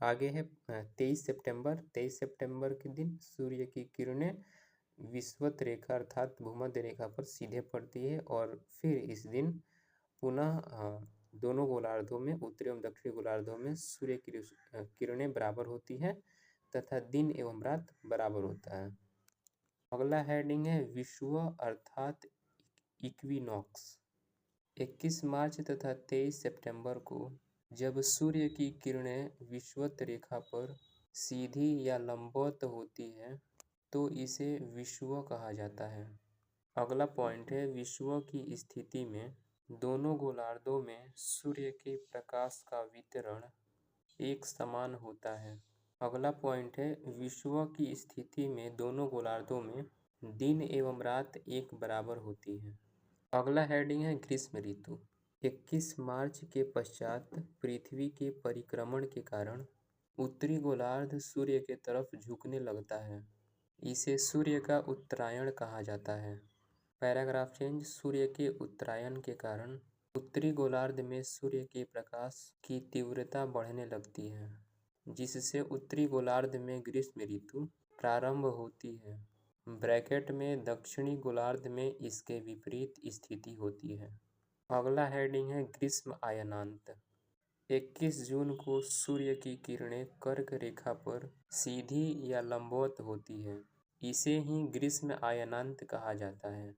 आगे है 23 सितंबर। 23 सितंबर के दिन सूर्य की किरणें विषुवत रेखा अर्थात भूमध्य रेखा पर सीधे पड़ती है और फिर इस दिन पुनः दोनों गोलार्धों में, उत्तरी एवं दक्षिणी गोलार्धों में सूर्य की किरणें बराबर होती है तथा दिन एवं रात बराबर होता है। अगला हेडिंग है विषुव अर्थात इक्विनॉक्स। 21 मार्च तथा 23 सितंबर को जब सूर्य की किरणें विषुवत रेखा पर सीधी या लंबवत होती है तो इसे विषुव कहा जाता है। अगला पॉइंट है विषुव की स्थिति में दोनों गोलार्धों में सूर्य के प्रकाश का वितरण एक समान होता है। अगला पॉइंट है विषुव की स्थिति में दोनों गोलार्धों में दिन एवं रात एक बराबर होती है। अगला हेडिंग है ग्रीष्म ऋतु। 21 मार्च के पश्चात पृथ्वी के परिक्रमण के कारण उत्तरी गोलार्ध सूर्य के तरफ झुकने लगता है, इसे सूर्य का उत्तरायण कहा जाता है। पैराग्राफ चेंज: सूर्य के उत्तरायण के कारण उत्तरी गोलार्ध में सूर्य के प्रकाश की तीव्रता बढ़ने लगती है जिससे उत्तरी गोलार्ध में ग्रीष्म ऋतु प्रारंभ होती है। ब्रैकेट में दक्षिणी गोलार्ध में इसके विपरीत स्थिति होती है। अगला हेडिंग है ग्रीष्म अयनांत। 21 जून को सूर्य की किरणें कर्क रेखा पर सीधी या लंबवत होती है, इसे ही ग्रीष्म अयनांत कहा जाता है।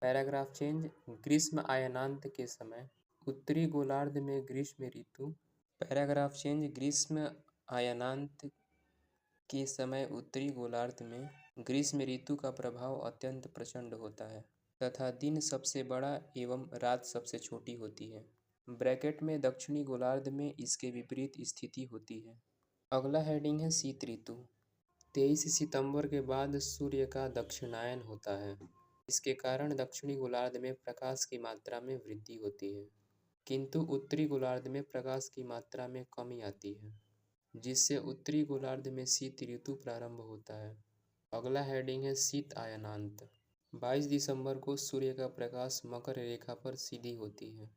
पैराग्राफ चेंज: ग्रीष्म अयनांत के समय उत्तरी गोलार्ध में ग्रीष्म ऋतु पैराग्राफ चेंज: ग्रीष्म अयनांत के समय उत्तरी गोलार्ध में ग्रीष्म ऋतु का प्रभाव अत्यंत प्रचंड होता है तथा दिन सबसे बड़ा एवं रात सबसे छोटी होती है। ब्रैकेट में दक्षिणी गोलार्ध में इसके विपरीत स्थिति होती है। अगला हेडिंग है शीत ऋतु। 23 सितंबर के बाद सूर्य का दक्षिणायन होता है, इसके कारण दक्षिणी गोलार्ध में प्रकाश की मात्रा में वृद्धि होती है किंतु उत्तरी गोलार्ध में प्रकाश की मात्रा में कमी आती है जिससे उत्तरी गोलार्ध में शीत ऋतु प्रारंभ होता है। अगला हेडिंग है शीत अयनांत। 22 दिसंबर को सूर्य का प्रकाश मकर रेखा पर सीधी होती है,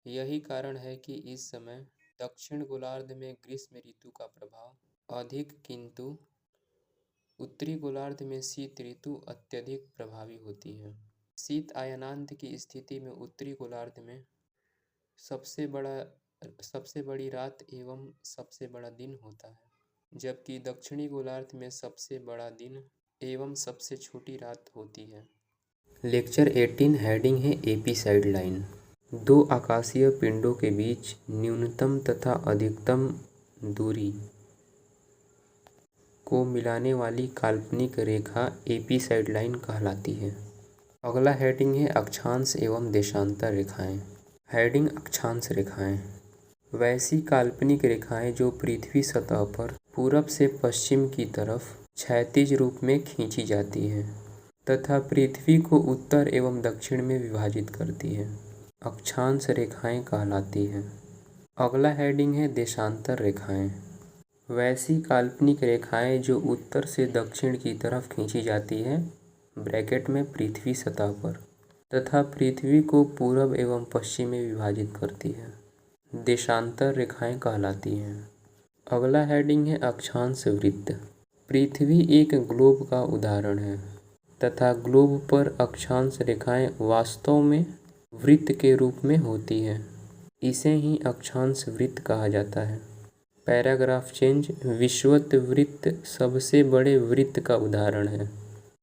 यही कारण है कि इस समय दक्षिण गोलार्ध में ग्रीष्म ऋतु का प्रभाव अधिक किंतु उत्तरी गोलार्ध में शीत ऋतु अत्यधिक प्रभावी होती है। शीत अयनांत की स्थिति में उत्तरी गोलार्ध में सबसे बड़ी रात एवं सबसे बड़ा दिन होता है, जबकि दक्षिणी गोलार्ध में सबसे बड़ा दिन एवं सबसे छोटी रात होती है। लेक्चर 18 हेडिंग है एपीसाइड लाइन। दो आकाशीय पिंडों के बीच न्यूनतम तथा अधिकतम दूरी को मिलाने वाली काल्पनिक रेखा एपीसाइड लाइन कहलाती है। अगला हेडिंग है अक्षांश एवं देशांतर रेखाएं। हेडिंग अक्षांश रेखाएं वैसी काल्पनिक रेखाएं जो पृथ्वी सतह पर पूरब से पश्चिम की तरफ क्षैतिज रूप में खींची जाती हैं तथा पृथ्वी को उत्तर एवं दक्षिण में विभाजित करती है, अक्षांश रेखाएं कहलाती हैं। अगला हेडिंग है देशांतर रेखाएं। वैसी काल्पनिक रेखाएं जो उत्तर से दक्षिण की तरफ खींची जाती है ब्रैकेट में पृथ्वी सतह पर तथा पृथ्वी को पूरब एवं पश्चिम में विभाजित करती है, देशांतर रेखाएं कहलाती हैं। अगला हेडिंग है अक्षांश वृत्त। पृथ्वी एक ग्लोब का उदाहरण है तथा ग्लोब पर अक्षांश रेखाएं वास्तव में वृत्त के रूप में होती हैं, इसे ही अक्षांश वृत्त कहा जाता है। Paragraph change. विषुवत वृत्त सबसे बड़े वृत्त का उदाहरण है,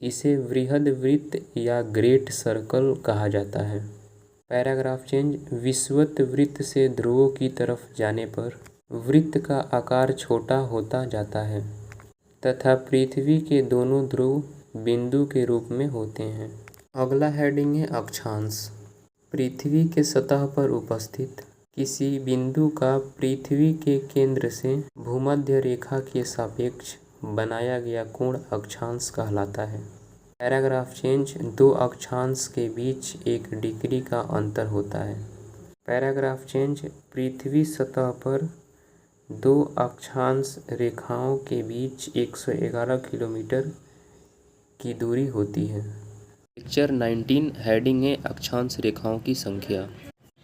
इसे वृहद वृत्त या ग्रेट सर्कल कहा जाता है। Paragraph change. विषुवत वृत्त से ध्रुवों की तरफ जाने पर वृत्त का आकार छोटा होता जाता है तथा पृथ्वी के दोनों ध्रुव बिंदु के रूप में होते हैं। अगला हेडिंग है अक्षांश। पृथ्वी के सतह पर उपस्थित किसी बिंदु का पृथ्वी के केंद्र से भूमध्य रेखा के सापेक्ष बनाया गया कोण अक्षांश कहलाता है। Paragraph change. दो अक्षांश के बीच 1 डिग्री का अंतर होता है। Paragraph change. पृथ्वी सतह पर दो अक्षांश रेखाओं के बीच 111 किलोमीटर की दूरी होती है। लेक्चर 19 हेडिंग है अक्षांश रेखाओं की संख्या।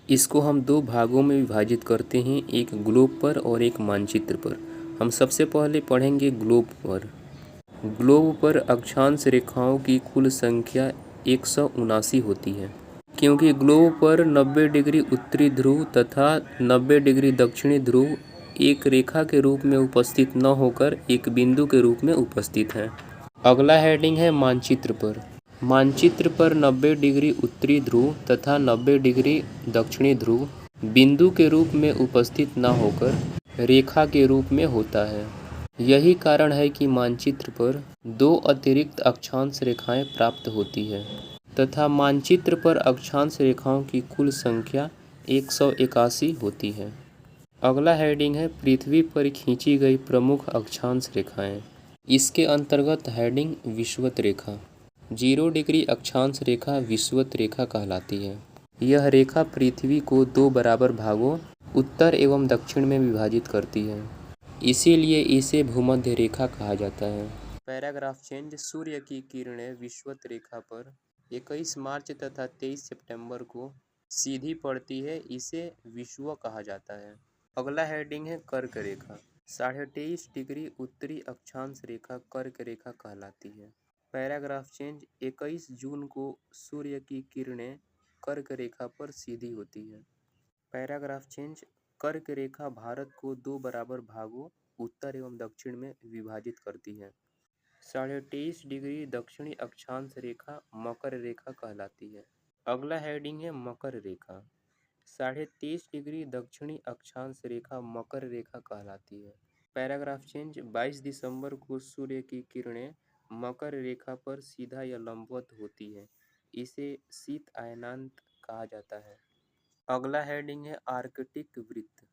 इसको हम दो भागों में विभाजित करते हैं, एक ग्लोब पर और एक मानचित्र पर। हम सबसे पहले पढ़ेंगे ग्लोब पर। ग्लोब पर अक्षांश रेखाओं की कुल संख्या 179 होती है, क्योंकि ग्लोब पर 90 डिग्री उत्तरी ध्रुव तथा 90 डिग्री दक्षिणी ध्रुव एक रेखा के रूप में उपस्थित न होकर एक बिंदु के रूप में उपस्थित हैं। अगला हेडिंग है मानचित्र पर। मानचित्र पर 90 डिग्री उत्तरी ध्रुव तथा 90 डिग्री दक्षिणी ध्रुव बिंदु के रूप में उपस्थित न होकर रेखा के रूप में होता है। यही कारण है कि मानचित्र पर दो अतिरिक्त अक्षांश रेखाएं प्राप्त होती है तथा मानचित्र पर अक्षांश रेखाओं की कुल संख्या 181 होती है। अगला हेडिंग है पृथ्वी पर खींची गई प्रमुख अक्षांश रेखाएं। इसके अंतर्गत हेडिंग विषुवत रेखा। 0 डिग्री अक्षांश रेखा विषुवत रेखा कहलाती है। यह रेखा पृथ्वी को दो बराबर भागों उत्तर एवं दक्षिण में विभाजित करती है, इसीलिए इसे भूमध्य रेखा कहा जाता है। Paragraph change. सूर्य की किरणें विषुवत रेखा पर 21 मार्च तथा 23 सितंबर को सीधी पड़ती है, इसे विषुव कहा जाता है। अगला हेडिंग है कर्क रेखा। 23.5 डिग्री उत्तरी अक्षांश रेखा कर्क रेखा कहलाती है। Paragraph change. 21 जून को सूर्य की किरणें कर्क रेखा पर सीधी होती है। Paragraph change. कर्क रेखा भारत को दो बराबर भागों उत्तर एवं दक्षिण में विभाजित करती है। 23.5 डिग्री दक्षिणी अक्षांश रेखा मकर रेखा कहलाती है। अगला हेडिंग है मकर रेखा। 23.5 डिग्री दक्षिणी अक्षांश रेखा मकर रेखा कहलाती है। Paragraph change. 22 दिसंबर को सूर्य की किरणें मकर रेखा पर सीधा या लंबवत होती है, इसे शीत अयनांत कहा जाता है। अगला हेडिंग है आर्कटिक वृत्त।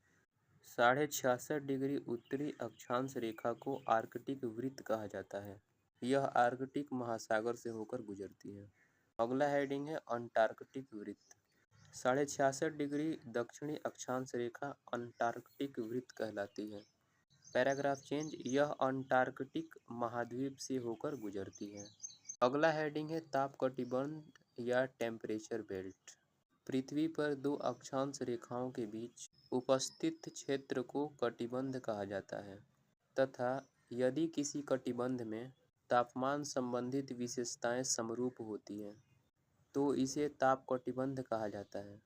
66.5 डिग्री उत्तरी अक्षांश रेखा को आर्कटिक वृत्त कहा जाता है। यह आर्कटिक महासागर से होकर गुजरती है। अगला हेडिंग है अंटार्कटिक वृत्त। 66.5 डिग्री दक्षिणी अक्षांश रेखा अंटार्कटिक वृत्त कहलाती है। Paragraph change. यह अंटार्कटिक महाद्वीप से होकर गुजरती है। अगला हेडिंग है ताप कटिबंध या टेम्परेचर बेल्ट। पृथ्वी पर दो अक्षांश रेखाओं के बीच उपस्थित क्षेत्र को कटिबंध कहा जाता है तथा यदि किसी कटिबंध में तापमान संबंधित विशेषताएं समरूप होती हैं तो इसे ताप कटिबंध कहा जाता है।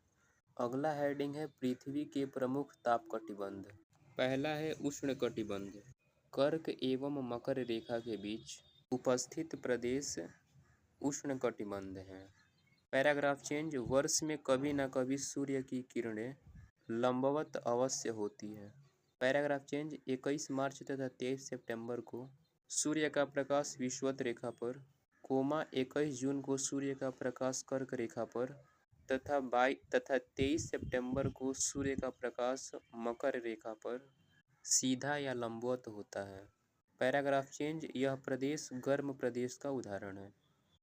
अगला हेडिंग है पृथ्वी के प्रमुख ताप कटिबंध। पहला है उष्ण कटिबंध। कर्क एवं मकर रेखा के बीच उपस्थित प्रदेश उष्ण कटिबंध है। Paragraph change. वर्ष में कभी न कभी सूर्य की किरणें लंबवत अवश्य होती है। Paragraph change. 21 मार्च तथा 23 सितंबर को सूर्य का प्रकाश विषुवत रेखा पर, 21 जून को सूर्य का प्रकाश कर्क रेखा पर तथा 23 सितंबर को सूर्य का प्रकाश मकर रेखा पर सीधा या लंबवत होता है। Paragraph change. यह प्रदेश गर्म प्रदेश का उदाहरण है।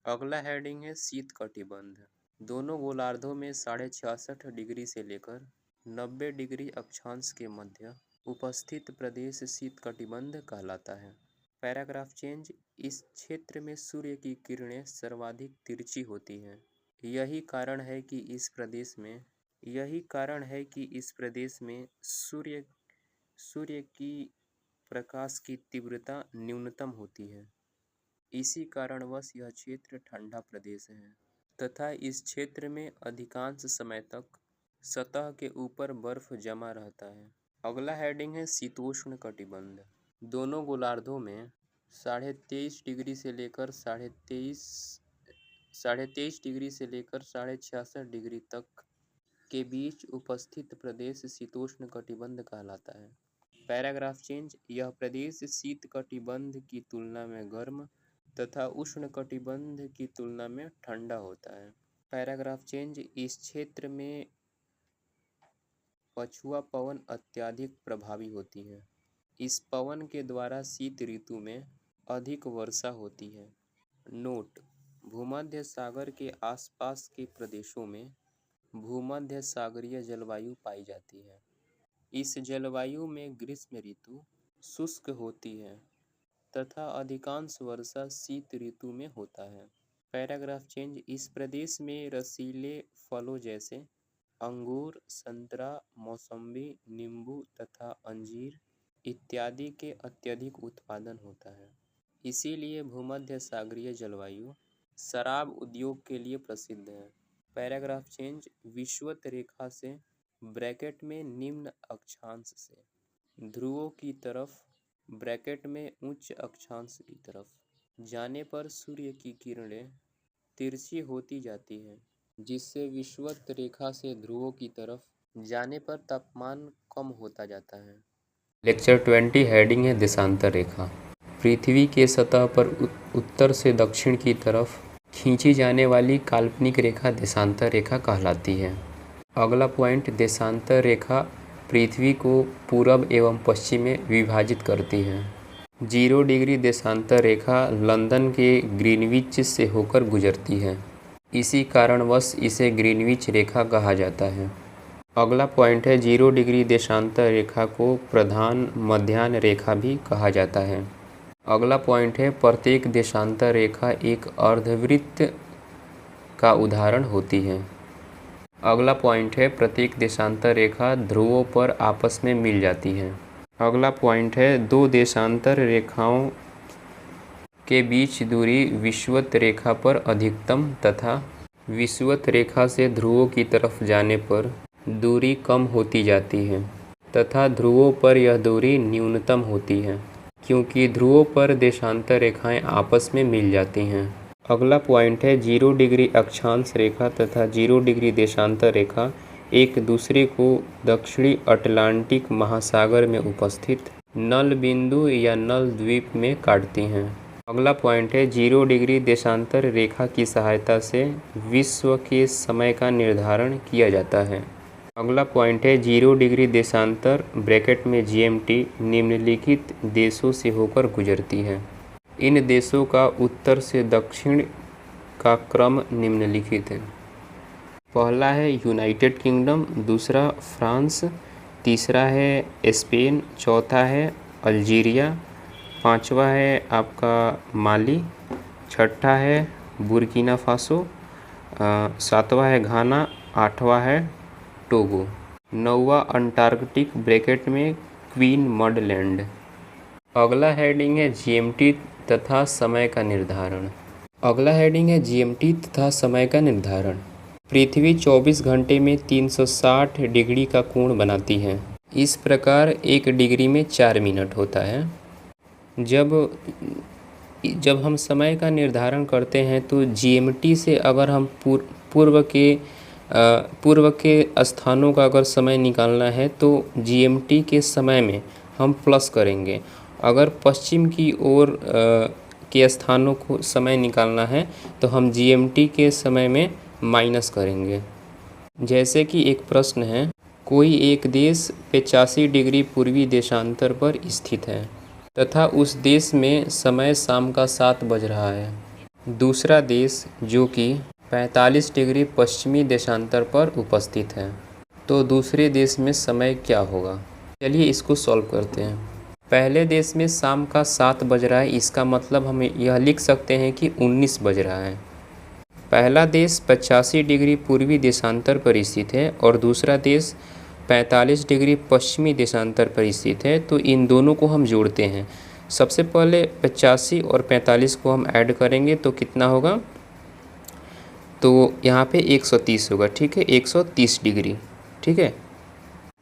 अगला हेडिंग है शीत कटिबंध। दोनों गोलार्धों में 66.5 डिग्री से लेकर 90 डिग्री अक्षांश के मध्य उपस्थित प्रदेश शीत कटिबंध कहलाता है। Paragraph change. इस क्षेत्र में सूर्य की किरणें सर्वाधिक तिरछी होती हैं। यही कारण है कि इस प्रदेश में सूर्य की प्रकाश की तीव्रता न्यूनतम होती है। इसी कारणवश यह क्षेत्र ठंडा प्रदेश है तथा इस क्षेत्र में अधिकांश समय तक सतह के ऊपर बर्फ जमा रहता है। अगला हेडिंग है शीतोष्ण कटिबंध। दोनों गोलार्धों में 23.5 डिग्री से लेकर 23.5 डिग्री से लेकर 66.5 डिग्री तक के बीच उपस्थित प्रदेश शीतोष्ण कटिबंध कहलाता है। Paragraph change. यह प्रदेश शीत कटिबंध की तुलना में गर्म तथा उष्ण कटिबंध की तुलना में ठंडा होता है। Paragraph change. इस क्षेत्र में पछुआ पवन अत्यधिक प्रभावी होती है। इस पवन के द्वारा शीत ऋतु में अधिक वर्षा होती है। नोट: भूमध्य सागर के आसपास के प्रदेशों में भूमध्य सागरीय जलवायु पाई जाती है। इस जलवायु में ग्रीष्म ऋतु शुष्क होती है तथा अधिकांश वर्षा शीत ऋतु में होता है। Paragraph change. इस प्रदेश में रसीले फलों जैसे अंगूर, संतरा, मौसम्बी, नींबू तथा अंजीर इत्यादि के अत्यधिक उत्पादन होता है। इसीलिए भूमध्य सागरीय जलवायु शराब उद्योग के लिए प्रसिद्ध है। Paragraph change. विषुवत रेखा से ब्रैकेट में निम्न अक्षांश से ध्रुवों की तरफ ब्रैकेट में उच्च अक्षांश की तरफ जाने पर सूर्य की किरणें तिरछी होती जाती हैं, जिससे विषुवत रेखा से ध्रुवों की तरफ जाने पर तापमान कम होता जाता है। लेक्चर 20 हेडिंग है देशांतर रेखा। पृथ्वी के सतह पर उत्तर से दक्षिण की तरफ खींची जाने वाली काल्पनिक रेखा देशांतर रेखा कहलाती है। अगला पॉइंट, देशांतर रेखा पृथ्वी को पूरब एवं पश्चिम में विभाजित करती है। 0 डिग्री देशांतर रेखा लंदन के ग्रीनविच से होकर गुजरती है। इसी कारणवश इसे ग्रीनविच रेखा कहा जाता है। अगला पॉइंट है 0 डिग्री देशांतर रेखा को प्रधान मध्याह्न रेखा भी कहा जाता है। अगला पॉइंट है प्रत्येक देशांतर रेखा एक अर्धवृत्त का उदाहरण होती है। अगला पॉइंट है प्रत्येक देशांतर रेखा ध्रुवों पर आपस में मिल जाती है। अगला पॉइंट है दो देशांतर रेखाओं के बीच दूरी विषुवत रेखा पर अधिकतम तथा विषुवत रेखा से ध्रुवों की तरफ जाने पर दूरी कम होती जाती है तथा ध्रुवों पर यह दूरी न्यूनतम होती है, क्योंकि ध्रुवों पर देशांतर रेखाएं आपस में मिल जाती हैं। अगला पॉइंट है 0 डिग्री अक्षांश रेखा तथा 0 डिग्री देशांतर रेखा एक दूसरे को दक्षिणी अटलांटिक महासागर में उपस्थित नल बिंदु या नल द्वीप में काटती हैं। अगला पॉइंट है 0 डिग्री देशांतर रेखा की सहायता से विश्व के समय का निर्धारण किया जाता है। अगला पॉइंट है 0 डिग्री देशांतर ब्रैकेट में GMT निम्नलिखित देशों से होकर गुजरती है। इन देशों का उत्तर से दक्षिण का क्रम निम्नलिखित है। पहला है यूनाइटेड किंगडम, दूसरा फ्रांस, तीसरा है स्पेन, चौथा है अल्जीरिया, पांचवा है आपका माली, छठा है बुर्किना फासो, सातवां है घाना, आठवां है टोगो, नौवां अंटार्कटिक ब्रैकेट में क्वीन मड लैंड। अगला हेडिंग है GMT तथा समय का निर्धारण। अगला हेडिंग है जीएमटी तथा समय का निर्धारण। पृथ्वी 24 घंटे में 360 डिग्री का कोण बनाती है। इस प्रकार 1 डिग्री में 4 मिनट होता है। जब हम समय का निर्धारण करते हैं तो जीएमटी से अगर हम पूर्व के स्थानों का अगर समय निकालना है तो जीएमटी के समय में हम प्लस करेंगे। अगर पश्चिम की ओर के स्थानों को समय निकालना है तो हम जीएमटी के समय में माइनस करेंगे। जैसे कि एक प्रश्न है, कोई एक देश 85 डिग्री पूर्वी देशांतर पर स्थित है तथा उस देश में समय शाम का 7 बज रहा है। दूसरा देश जो कि 45 डिग्री पश्चिमी देशांतर पर उपस्थित है, तो दूसरे देश में समय क्या होगा? चलिए इसको सॉल्व करते हैं। पहले देश में शाम का 7 बज रहा है, इसका मतलब हम यह लिख सकते हैं कि 19 बज रहा है। पहला देश 85 डिग्री पूर्वी देशांतर पर स्थित है और दूसरा देश 45 डिग्री पश्चिमी देशांतर पर स्थित है, तो इन दोनों को हम जोड़ते हैं। सबसे पहले 85 और 45 को हम ऐड करेंगे तो कितना होगा? तो यहाँ पे 130 होगा, ठीक है, 130 डिग्री, ठीक है।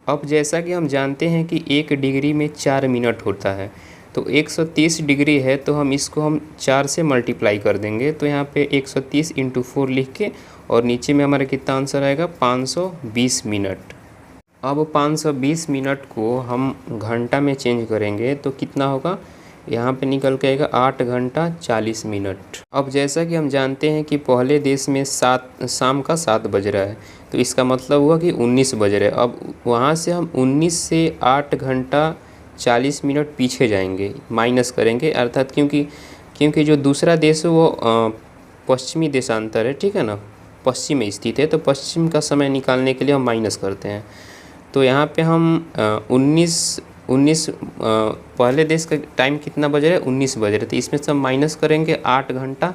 अब जैसा कि हम जानते हैं कि 1 डिग्री में 4 मिनट होता है, तो 130 डिग्री है तो हम इसको 4 से मल्टीप्लाई कर देंगे। तो यहाँ पे 130 × 4 लिख के और नीचे में हमारा कितना आंसर आएगा? 520 मिनट। अब 520 मिनट को हम घंटा में चेंज करेंगे तो कितना होगा? यहाँ पे निकल के आएगा 8 घंटा 40 मिनट। अब जैसा कि हम जानते हैं कि पहले देश में शाम का 7 बज रहा है, तो इसका मतलब हुआ कि 19 बज रहे। अब वहाँ से हम 19 से 8 घंटा 40 मिनट पीछे जाएंगे, माइनस करेंगे, अर्थात क्योंकि जो दूसरा देश है वो पश्चिमी देशांतर है, ठीक है ना, पश्चिम में स्थित है, तो पश्चिम का समय निकालने के लिए हम माइनस करते हैं। तो यहाँ पे हम 19 पहले देश का टाइम कितना बज रहा है? 19 बज रहे, तो इसमें से हम माइनस करेंगे 8 घंटा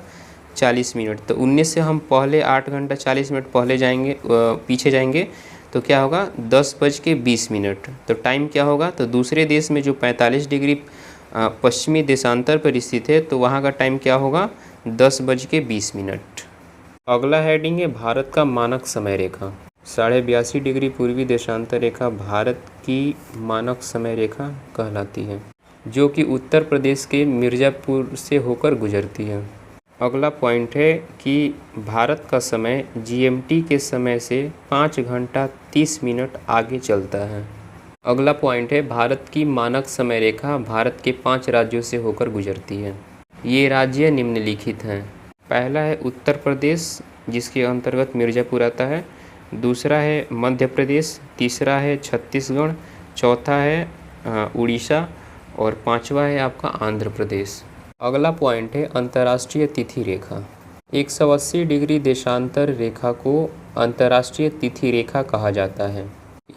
40 मिनट। तो 19 से हम पहले 8 घंटा 40 मिनट पीछे जाएंगे तो क्या होगा? 10:20। तो टाइम क्या होगा? तो दूसरे देश में जो 45 डिग्री पश्चिमी देशांतर पर स्थित है तो वहाँ का टाइम क्या होगा? 10:20। अगला हेडिंग है भारत का मानक समय रेखा। 82.5 डिग्री पूर्वी देशांतर रेखा भारत की मानक समय रेखा कहलाती है, जो कि उत्तर प्रदेश के मिर्ज़ापुर से होकर गुजरती है। अगला पॉइंट है कि भारत का समय जीएमटी के समय से 5 घंटा 30 मिनट आगे चलता है। अगला पॉइंट है भारत की मानक समय रेखा भारत के 5 राज्यों से होकर गुजरती है। ये राज्य निम्नलिखित हैं। पहला है उत्तर प्रदेश, जिसके अंतर्गत मिर्ज़ापुर आता है। दूसरा है मध्य प्रदेश, तीसरा है छत्तीसगढ़, चौथा है उड़ीसा और पांचवा है आपका आंध्र प्रदेश। अगला पॉइंट है अंतर्राष्ट्रीय तिथि रेखा। 180 डिग्री देशांतर रेखा को अंतर्राष्ट्रीय तिथि रेखा कहा जाता है।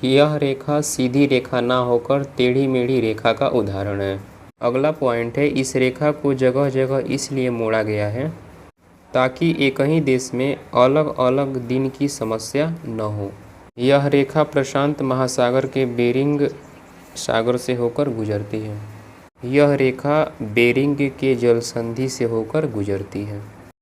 यह रेखा सीधी रेखा ना होकर टेढ़ी मेढ़ी रेखा का उदाहरण है। अगला पॉइंट है इस रेखा को जगह जगह इसलिए मोड़ा गया है ताकि एक ही देश में अलग अलग दिन की समस्या न हो। यह रेखा प्रशांत महासागर के बेरिंग सागर से होकर गुजरती है। यह रेखा बेरिंग के जलसंधि से होकर गुजरती है।